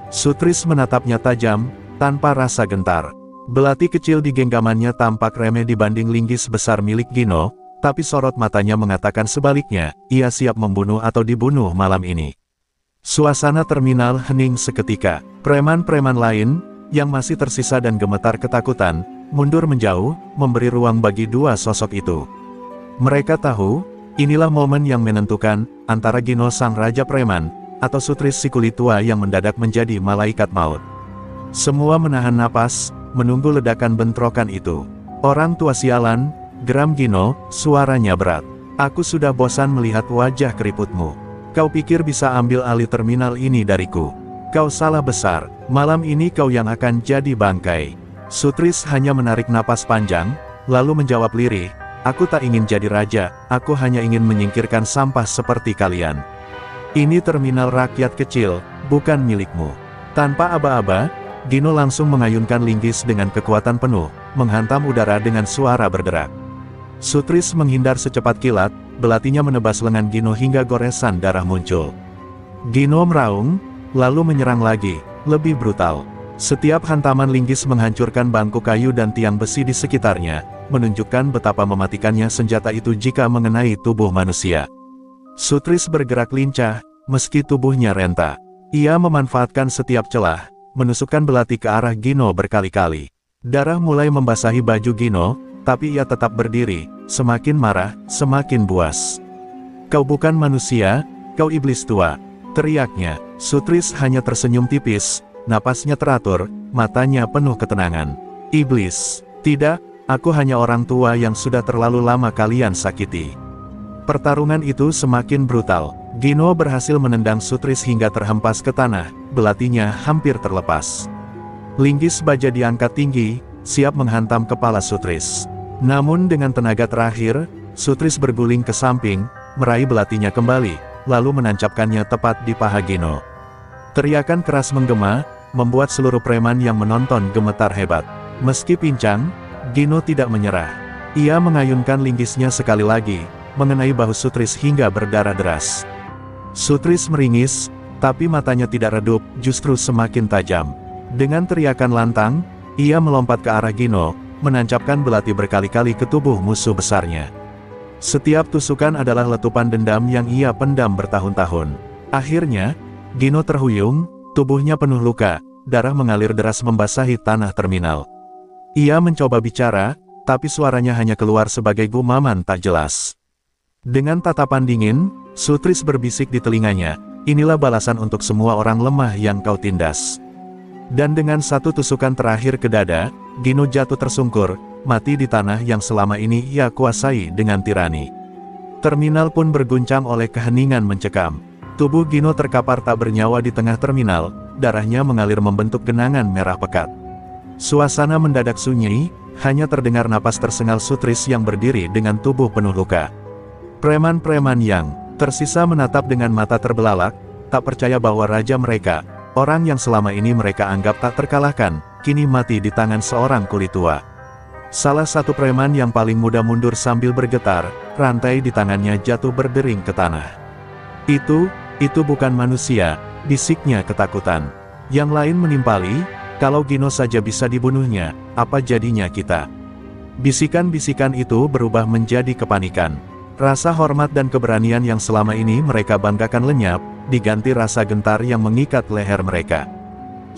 Sutris menatapnya tajam, tanpa rasa gentar. Belati kecil di genggamannya tampak remeh dibanding linggis besar milik Gino, tapi sorot matanya mengatakan sebaliknya, ia siap membunuh atau dibunuh malam ini. Suasana terminal hening seketika. Preman-preman lain, yang masih tersisa dan gemetar ketakutan, mundur menjauh, memberi ruang bagi dua sosok itu. Mereka tahu, inilah momen yang menentukan, antara Gino sang raja preman, atau Sutris si kulit tua yang mendadak menjadi malaikat maut. Semua menahan napas, menunggu ledakan bentrokan itu. "Orang tua sialan," geram Gino, suaranya berat. "Aku sudah bosan melihat wajah keriputmu. Kau pikir bisa ambil alih terminal ini dariku? Kau salah besar, malam ini kau yang akan jadi bangkai." Sutris hanya menarik napas panjang, lalu menjawab lirih, "Aku tak ingin jadi raja, aku hanya ingin menyingkirkan sampah seperti kalian. Ini terminal rakyat kecil, bukan milikmu." Tanpa aba-aba, Gino langsung mengayunkan linggis dengan kekuatan penuh, menghantam udara dengan suara berderak. Sutris menghindar secepat kilat, belatinya menebas lengan Gino hingga goresan darah muncul. Gino meraung, lalu menyerang lagi, lebih brutal. Setiap hantaman linggis menghancurkan bangku kayu dan tiang besi di sekitarnya, menunjukkan betapa mematikannya senjata itu jika mengenai tubuh manusia. Sutris bergerak lincah, meski tubuhnya renta. Ia memanfaatkan setiap celah, menusukkan belati ke arah Gino berkali-kali. Darah mulai membasahi baju Gino, tapi ia tetap berdiri, semakin marah, semakin buas. "Kau bukan manusia, kau iblis tua," teriaknya. Sutris hanya tersenyum tipis, napasnya teratur, matanya penuh ketenangan. "Iblis? Tidak, aku hanya orang tua yang sudah terlalu lama kalian sakiti." Pertarungan itu semakin brutal. Gino berhasil menendang Sutris hingga terhempas ke tanah, belatinya hampir terlepas. Linggis baja diangkat tinggi, siap menghantam kepala Sutris. Namun dengan tenaga terakhir, Sutris berguling ke samping, meraih belatinya kembali, lalu menancapkannya tepat di paha Gino. Teriakan keras menggema, membuat seluruh preman yang menonton gemetar hebat. Meski pincang, Gino tidak menyerah. Ia mengayunkan linggisnya sekali lagi, mengenai bahu Sutris hingga berdarah deras. Sutris meringis, tapi matanya tidak redup, justru semakin tajam. Dengan teriakan lantang, ia melompat ke arah Gino, menancapkan belati berkali-kali ke tubuh musuh besarnya. Setiap tusukan adalah letupan dendam yang ia pendam bertahun-tahun. Akhirnya, Gino terhuyung, tubuhnya penuh luka, darah mengalir deras membasahi tanah terminal. Ia mencoba bicara, tapi suaranya hanya keluar sebagai gumaman tak jelas. Dengan tatapan dingin, Sutris berbisik di telinganya, "Inilah balasan untuk semua orang lemah yang kau tindas." Dan dengan satu tusukan terakhir ke dada, Gino jatuh tersungkur, mati di tanah yang selama ini ia kuasai dengan tirani. Terminal pun berguncang oleh keheningan mencekam. Tubuh Gino terkapar tak bernyawa di tengah terminal, darahnya mengalir membentuk genangan merah pekat. Suasana mendadak sunyi, hanya terdengar napas tersengal Sutris yang berdiri dengan tubuh penuh luka. Preman-preman yang tersisa menatap dengan mata terbelalak, tak percaya bahwa raja mereka, orang yang selama ini mereka anggap tak terkalahkan, kini mati di tangan seorang kulit tua. Salah satu preman yang paling muda mundur sambil bergetar, rantai di tangannya jatuh berdering ke tanah. Itu bukan manusia," bisiknya ketakutan. Yang lain menimpali, "Kalau Gino saja bisa dibunuhnya, apa jadinya kita?" Bisikan-bisikan itu berubah menjadi kepanikan. Rasa hormat dan keberanian yang selama ini mereka banggakan lenyap, diganti rasa gentar yang mengikat leher mereka.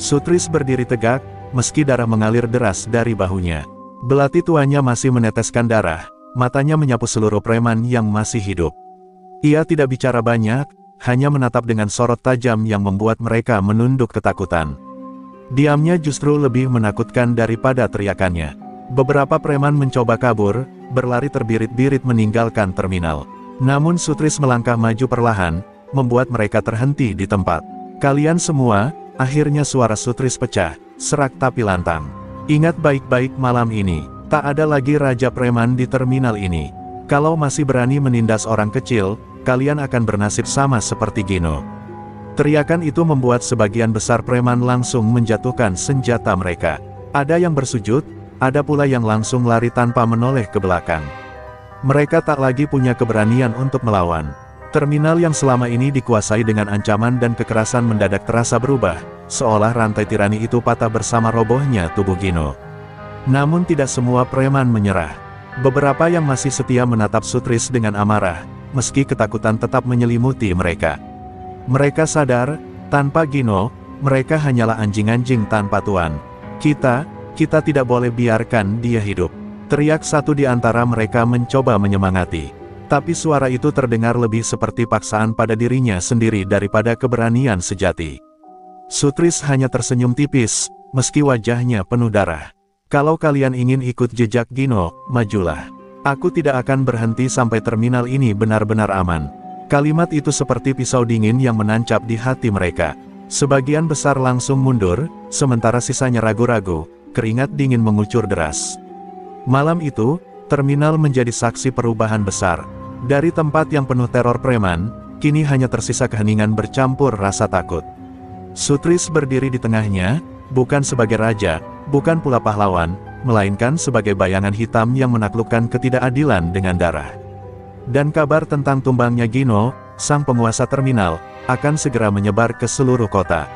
Sutris berdiri tegak, meski darah mengalir deras dari bahunya. Belati tuanya masih meneteskan darah, matanya menyapu seluruh preman yang masih hidup. Ia tidak bicara banyak, hanya menatap dengan sorot tajam yang membuat mereka menunduk ketakutan. Diamnya justru lebih menakutkan daripada teriakannya. Beberapa preman mencoba kabur, berlari terbirit-birit meninggalkan terminal. Namun Sutris melangkah maju perlahan, membuat mereka terhenti di tempat. "Kalian semua," akhirnya suara Sutris pecah, serak tapi lantang. "Ingat baik-baik malam ini, tak ada lagi raja preman di terminal ini. Kalau masih berani menindas orang kecil, kalian akan bernasib sama seperti Gino." Teriakan itu membuat sebagian besar preman langsung menjatuhkan senjata mereka. Ada yang bersujud, ada pula yang langsung lari tanpa menoleh ke belakang. Mereka tak lagi punya keberanian untuk melawan. Terminal yang selama ini dikuasai dengan ancaman dan kekerasan mendadak terasa berubah, seolah rantai tirani itu patah bersama robohnya tubuh Gino. Namun tidak semua preman menyerah. Beberapa yang masih setia menatap Sutris dengan amarah, meski ketakutan tetap menyelimuti mereka. Mereka sadar, tanpa Gino, mereka hanyalah anjing-anjing tanpa tuan. Kita tidak boleh biarkan dia hidup," teriak satu di antara mereka mencoba menyemangati. Tapi suara itu terdengar lebih seperti paksaan pada dirinya sendiri daripada keberanian sejati. Sutris hanya tersenyum tipis, meski wajahnya penuh darah. "Kalau kalian ingin ikut jejak Gino, majulah. Aku tidak akan berhenti sampai terminal ini benar-benar aman." Kalimat itu seperti pisau dingin yang menancap di hati mereka. Sebagian besar langsung mundur, sementara sisanya ragu-ragu. Keringat dingin mengucur deras. Malam itu, terminal menjadi saksi perubahan besar. Dari tempat yang penuh teror preman, kini hanya tersisa keheningan bercampur rasa takut. Sutris berdiri di tengahnya, bukan sebagai raja, bukan pula pahlawan, melainkan sebagai bayangan hitam yang menaklukkan ketidakadilan dengan darah. Dan kabar tentang tumbangnya Gino, sang penguasa terminal, akan segera menyebar ke seluruh kota.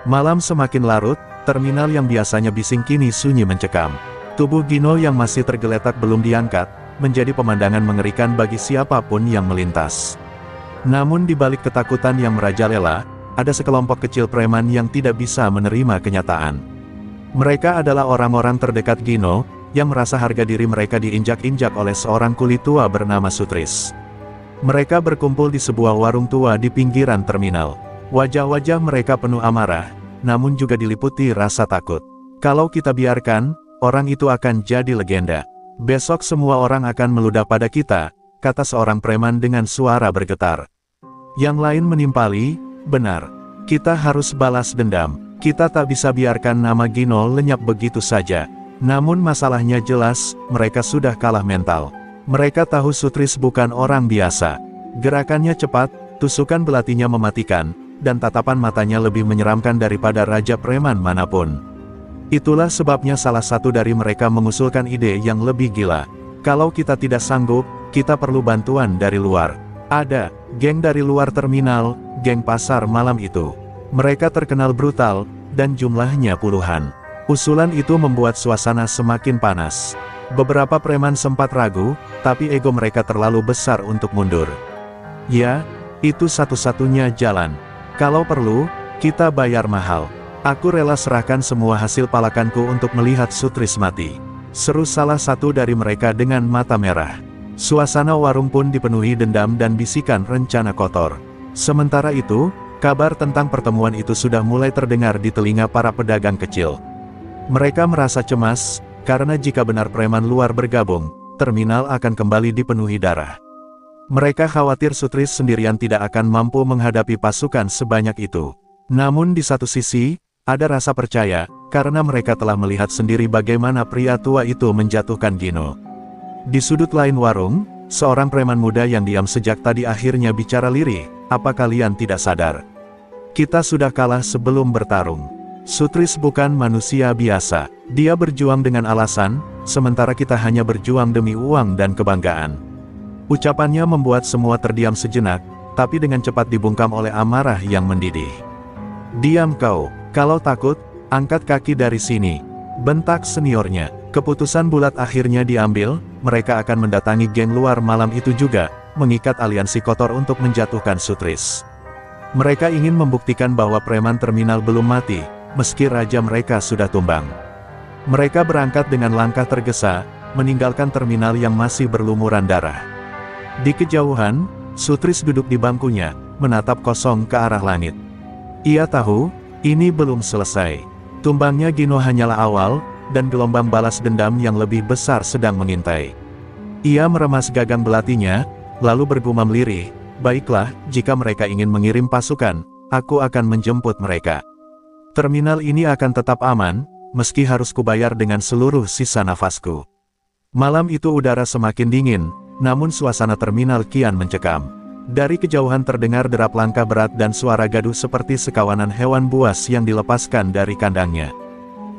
Malam semakin larut, terminal yang biasanya bising kini sunyi mencekam. Tubuh Gino yang masih tergeletak belum diangkat, menjadi pemandangan mengerikan bagi siapapun yang melintas. Namun di balik ketakutan yang merajalela, ada sekelompok kecil preman yang tidak bisa menerima kenyataan. Mereka adalah orang-orang terdekat Gino, yang merasa harga diri mereka diinjak-injak oleh seorang kuli tua bernama Sutris. Mereka berkumpul di sebuah warung tua di pinggiran terminal. Wajah-wajah mereka penuh amarah, namun juga diliputi rasa takut. Kalau kita biarkan, orang itu akan jadi legenda. Besok semua orang akan meludah pada kita, kata seorang preman dengan suara bergetar. Yang lain menimpali, benar. Kita harus balas dendam. Kita tak bisa biarkan nama Gino lenyap begitu saja. Namun masalahnya jelas, mereka sudah kalah mental. Mereka tahu Sutris bukan orang biasa. Gerakannya cepat, tusukan belatinya mematikan, dan tatapan matanya lebih menyeramkan daripada raja preman manapun. Itulah sebabnya salah satu dari mereka mengusulkan ide yang lebih gila. Kalau kita tidak sanggup, kita perlu bantuan dari luar. Ada geng dari luar terminal, geng pasar malam itu. Mereka terkenal brutal, dan jumlahnya puluhan. Usulan itu membuat suasana semakin panas. Beberapa preman sempat ragu, tapi ego mereka terlalu besar untuk mundur. Ya, itu satu-satunya jalan. Kalau perlu, kita bayar mahal. Aku rela serahkan semua hasil palakanku untuk melihat Sutris mati. Seru salah satu dari mereka dengan mata merah. Suasana warung pun dipenuhi dendam dan bisikan rencana kotor. Sementara itu, kabar tentang pertemuan itu sudah mulai terdengar di telinga para pedagang kecil. Mereka merasa cemas, karena jika benar preman luar bergabung, terminal akan kembali dipenuhi darah. Mereka khawatir Sutris sendirian tidak akan mampu menghadapi pasukan sebanyak itu. Namun di satu sisi, ada rasa percaya, karena mereka telah melihat sendiri bagaimana pria tua itu menjatuhkan Gino. Di sudut lain warung, seorang preman muda yang diam sejak tadi akhirnya bicara lirih, "Apa kalian tidak sadar? Kita sudah kalah sebelum bertarung. Sutris bukan manusia biasa. Dia berjuang dengan alasan, sementara kita hanya berjuang demi uang dan kebanggaan." Ucapannya membuat semua terdiam sejenak, tapi dengan cepat dibungkam oleh amarah yang mendidih. "Diam kau, kalau takut, angkat kaki dari sini," bentak seniornya. Keputusan bulat akhirnya diambil, mereka akan mendatangi geng luar malam itu juga, mengikat aliansi kotor untuk menjatuhkan Sutris. Mereka ingin membuktikan bahwa preman terminal belum mati, meski raja mereka sudah tumbang. Mereka berangkat dengan langkah tergesa, meninggalkan terminal yang masih berlumuran darah. Di kejauhan, Sutris duduk di bangkunya, menatap kosong ke arah langit. Ia tahu, ini belum selesai. Tumbangnya Gino hanyalah awal, dan gelombang balas dendam yang lebih besar sedang mengintai. Ia meremas gagang belatinya, lalu bergumam lirih, "Baiklah, jika mereka ingin mengirim pasukan, aku akan menjemput mereka. Terminal ini akan tetap aman, meski harus kubayar dengan seluruh sisa nafasku." Malam itu udara semakin dingin, namun suasana terminal kian mencekam. Dari kejauhan terdengar derap langkah berat dan suara gaduh seperti sekawanan hewan buas yang dilepaskan dari kandangnya.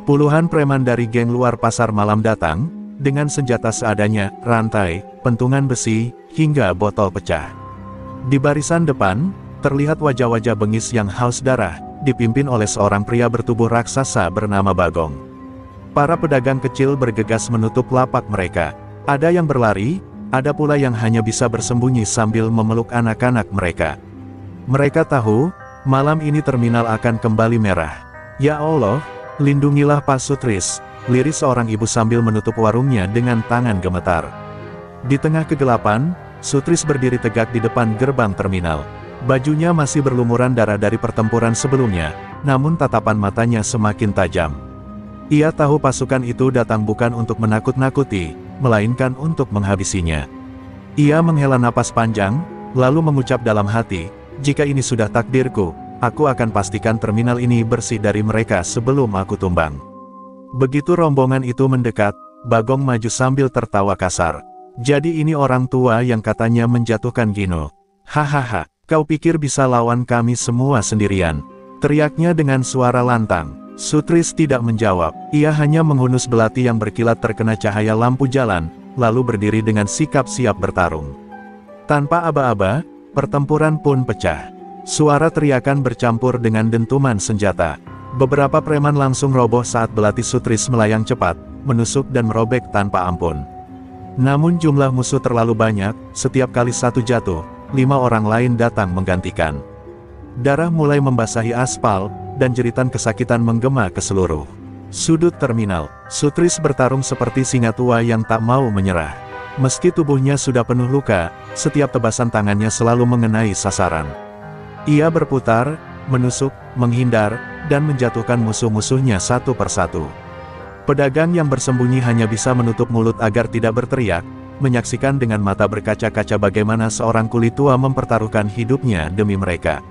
Puluhan preman dari geng luar pasar malam datang, dengan senjata seadanya, rantai, pentungan besi, hingga botol pecah. Di barisan depan, terlihat wajah-wajah bengis yang haus darah, dipimpin oleh seorang pria bertubuh raksasa bernama Bagong. Para pedagang kecil bergegas menutup lapak mereka. Ada yang berlari, ada pula yang hanya bisa bersembunyi sambil memeluk anak-anak mereka. Mereka tahu, malam ini terminal akan kembali merah. "Ya Allah, lindungilah Pak Sutris," lirih seorang ibu sambil menutup warungnya dengan tangan gemetar. Di tengah kegelapan, Sutris berdiri tegak di depan gerbang terminal. Bajunya masih berlumuran darah dari pertempuran sebelumnya, namun tatapan matanya semakin tajam. Ia tahu pasukan itu datang bukan untuk menakut-nakuti, melainkan untuk menghabisinya. Ia menghela napas panjang, lalu mengucap dalam hati, "Jika ini sudah takdirku, aku akan pastikan terminal ini bersih dari mereka sebelum aku tumbang." Begitu rombongan itu mendekat, Bagong maju sambil tertawa kasar. "Jadi ini orang tua yang katanya menjatuhkan Gino. Hahaha, kau pikir bisa lawan kami semua sendirian?" teriaknya dengan suara lantang. Sutris tidak menjawab, ia hanya menghunus belati yang berkilat terkena cahaya lampu jalan, lalu berdiri dengan sikap siap bertarung. Tanpa aba-aba, pertempuran pun pecah. Suara teriakan bercampur dengan dentuman senjata. Beberapa preman langsung roboh saat belati Sutris melayang cepat, menusuk dan merobek tanpa ampun. Namun jumlah musuh terlalu banyak, setiap kali satu jatuh, 5 orang lain datang menggantikan. Darah mulai membasahi aspal, dan jeritan kesakitan menggema ke seluruh Sudut terminal. Sutris bertarung seperti singa tua yang tak mau menyerah. Meski tubuhnya sudah penuh luka, setiap tebasan tangannya selalu mengenai sasaran. Ia berputar, menusuk, menghindar, dan menjatuhkan musuh-musuhnya satu persatu. Pedagang yang bersembunyi hanya bisa menutup mulut agar tidak berteriak, menyaksikan dengan mata berkaca-kaca bagaimana seorang kulit tua mempertaruhkan hidupnya demi mereka.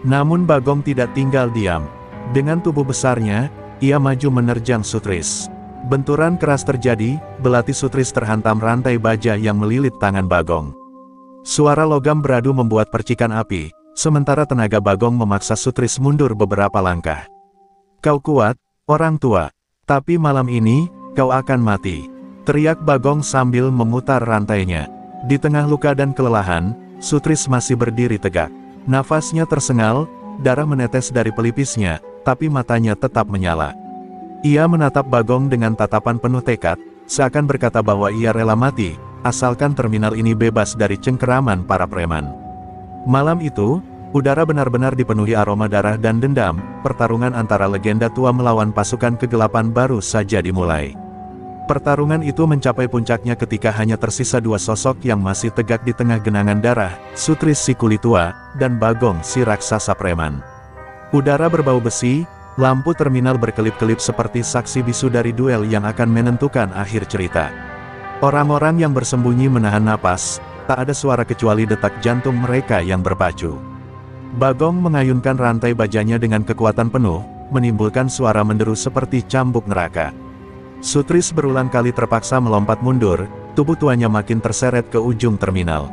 Namun Bagong tidak tinggal diam. Dengan tubuh besarnya, ia maju menerjang Sutris. Benturan keras terjadi, belati Sutris terhantam rantai baja yang melilit tangan Bagong. Suara logam beradu membuat percikan api, sementara tenaga Bagong memaksa Sutris mundur beberapa langkah. "Kau kuat, orang tua. Tapi malam ini, kau akan mati," teriak Bagong sambil memutar rantainya. Di tengah luka dan kelelahan, Sutris masih berdiri tegak. Nafasnya tersengal, darah menetes dari pelipisnya, tapi matanya tetap menyala. Ia menatap Bagong dengan tatapan penuh tekad, seakan berkata bahwa ia rela mati, asalkan terminal ini bebas dari cengkeraman para preman. Malam itu, udara benar-benar dipenuhi aroma darah dan dendam. Pertarungan antara legenda tua melawan pasukan kegelapan baru saja dimulai. Pertarungan itu mencapai puncaknya ketika hanya tersisa dua sosok yang masih tegak di tengah genangan darah, Sutris si kulit tua, dan Bagong si raksasa preman. Udara berbau besi, lampu terminal berkelip-kelip seperti saksi bisu dari duel yang akan menentukan akhir cerita. Orang-orang yang bersembunyi menahan napas, tak ada suara kecuali detak jantung mereka yang berpacu. Bagong mengayunkan rantai bajanya dengan kekuatan penuh, menimbulkan suara menderu seperti cambuk neraka. Sutris berulang kali terpaksa melompat mundur, tubuh tuanya makin terseret ke ujung terminal.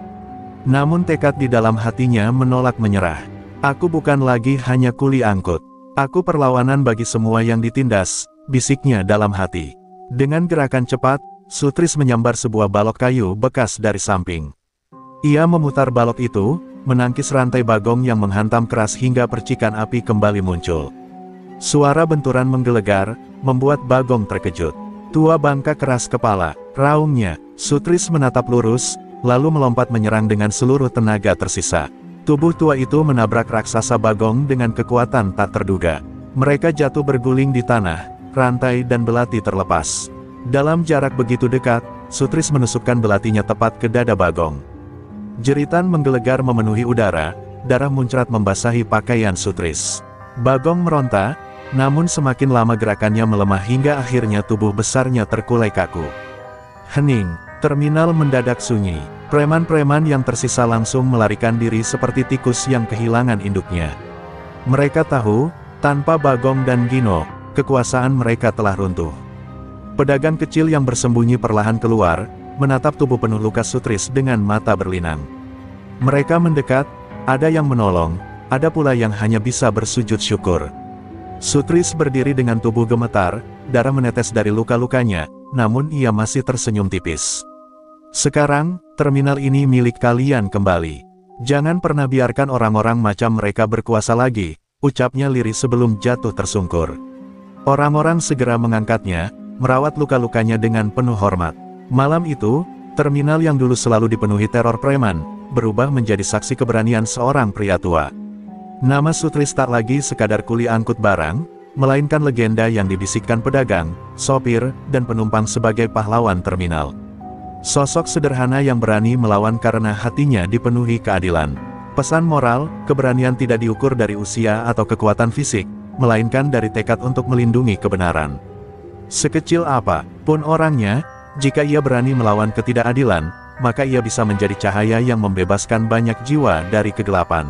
Namun tekad di dalam hatinya menolak menyerah. "Aku bukan lagi hanya kuli angkut. Aku perlawanan bagi semua yang ditindas," bisiknya dalam hati. Dengan gerakan cepat, Sutris menyambar sebuah balok kayu bekas dari samping. Ia memutar balok itu, menangkis rantai Bagong yang menghantam keras hingga percikan api kembali muncul. Suara benturan menggelegar, membuat Bagong terkejut. "Tua bangka keras kepala," raungnya. Sutris menatap lurus, lalu melompat menyerang dengan seluruh tenaga tersisa. Tubuh tua itu menabrak raksasa Bagong dengan kekuatan tak terduga. Mereka jatuh berguling di tanah, rantai dan belati terlepas. Dalam jarak begitu dekat, Sutris menusukkan belatinya tepat ke dada Bagong. Jeritan menggelegar memenuhi udara, darah muncrat membasahi pakaian Sutris. Bagong meronta, namun semakin lama gerakannya melemah hingga akhirnya tubuh besarnya terkulai kaku. Hening, terminal mendadak sunyi. Preman-preman yang tersisa langsung melarikan diri seperti tikus yang kehilangan induknya. Mereka tahu, tanpa Bagong dan Gino, kekuasaan mereka telah runtuh. Pedagang kecil yang bersembunyi perlahan keluar, menatap tubuh penuh luka Sutris dengan mata berlinang. Mereka mendekat, ada yang menolong, ada pula yang hanya bisa bersujud syukur. Sutris berdiri dengan tubuh gemetar, darah menetes dari luka-lukanya, namun ia masih tersenyum tipis. "Sekarang, terminal ini milik kalian kembali. Jangan pernah biarkan orang-orang macam mereka berkuasa lagi," ucapnya lirih sebelum jatuh tersungkur. Orang-orang segera mengangkatnya, merawat luka-lukanya dengan penuh hormat. Malam itu, terminal yang dulu selalu dipenuhi teror preman, berubah menjadi saksi keberanian seorang pria tua. Nama Sutris tak lagi sekadar kuli angkut barang, melainkan legenda yang dibisikkan pedagang, sopir, dan penumpang sebagai pahlawan terminal. Sosok sederhana yang berani melawan karena hatinya dipenuhi keadilan. Pesan moral, keberanian tidak diukur dari usia atau kekuatan fisik, melainkan dari tekad untuk melindungi kebenaran. Sekecil apa pun orangnya, jika ia berani melawan ketidakadilan, maka ia bisa menjadi cahaya yang membebaskan banyak jiwa dari kegelapan.